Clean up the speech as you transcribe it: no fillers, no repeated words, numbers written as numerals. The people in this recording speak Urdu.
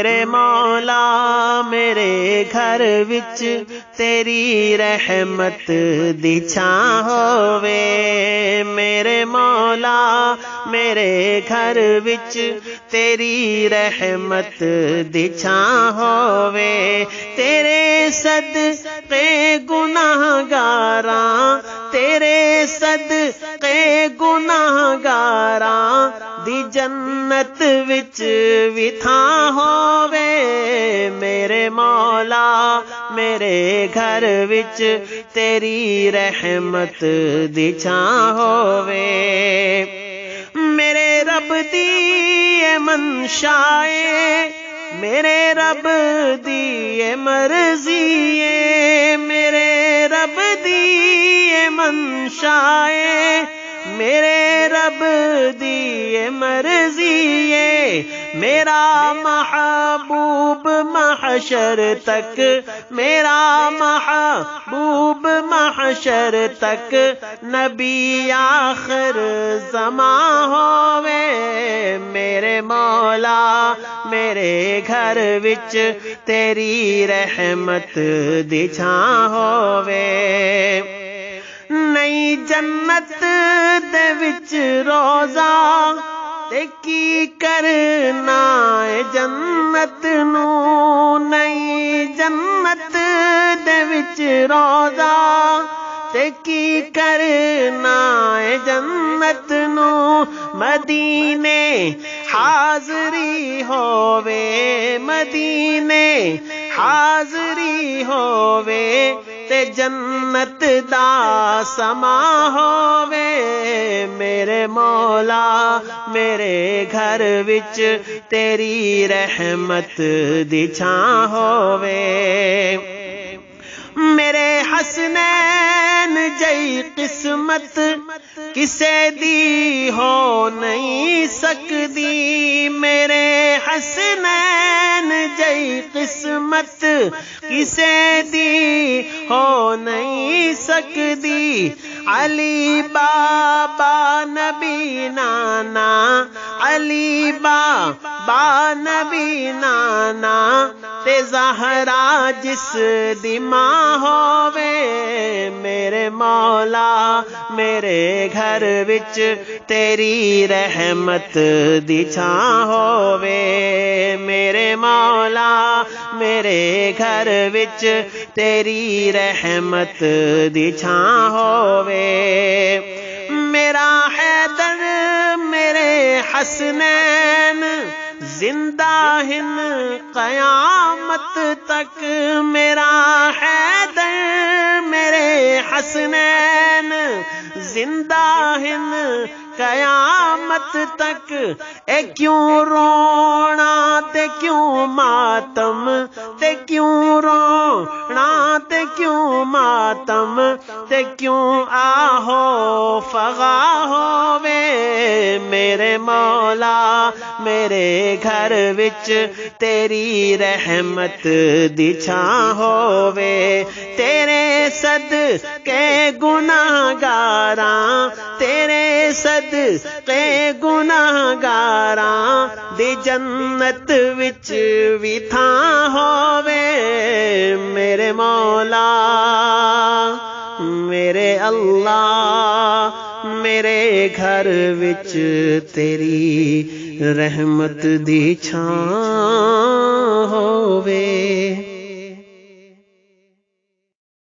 میرے مولا میرے گھر وچ تیری رحمت دی چھاں ہووے میرے مولا میرے گھر وچ تیری رحمت دی چھاں ہووے تیرے صدقے گناہگاراں تیرے صدقے گناہگاراں دی جنت وچ وی تھاں ہووے میرے مولا میرے گھر وچ تیری رحمت دی چھاں ہووے میرے رب دی اے منشائے میرے رب دی اے مرضی اے میرے رب دی اے منشائے میرے رب دی اے مرضی اے میرا محبوب محشر تک میرا محبوب محشر تک نبی آخر زمان ہووے میرے مولا میرے گھر وچ تیری رحمت دی چھاں ہووے نئی جنت دے وچ روزہ تے کی کرنا اے جنت نو نئی جنت دے وچ روزہ تے کی کرنا اے جنت نو مدینے حاضری ہووے مدینے حاضری ہووے تے جنت دا سما ہووے میرے مولا میرے گھر وچ تیری رحمت دی چھاں ہووے میرے حسنین جئی قسمت کسے دی ہو نہیں سکدی میرے حسنین جئی قسمت کسے دی ہو نہیں سکدی علی بابا نبی نانا علی بابا نبی نانا تے زہرا جس دی ماں ہووے میرے مولا میرے گھر وچ تیری رحمت دی چھاں ہووے میرے مولا میرے گھر وچ تیری رحمت دی چھاں ہووے میرا حیدر میرے حسنین زندہ ہن قیامت تک میرا حیدر میرے حسنین زندہ ہن قیامت تک اے کیوں رونا تے کیوں ماتم تے کیوں رونا تے کیوں ماتم تے کیوں آہو فغا ہووے میرے مولا میرے گھر وچ تیری رحمت دی چھاں ہووے تیرے صدقے گناہگاراں تیرے صدقے گناہگاراں دی جنت وچ وی تھاں ہووے میرے مولا میرے اللہ میرے گھر وچ تیری رحمت دی چھاں ہووے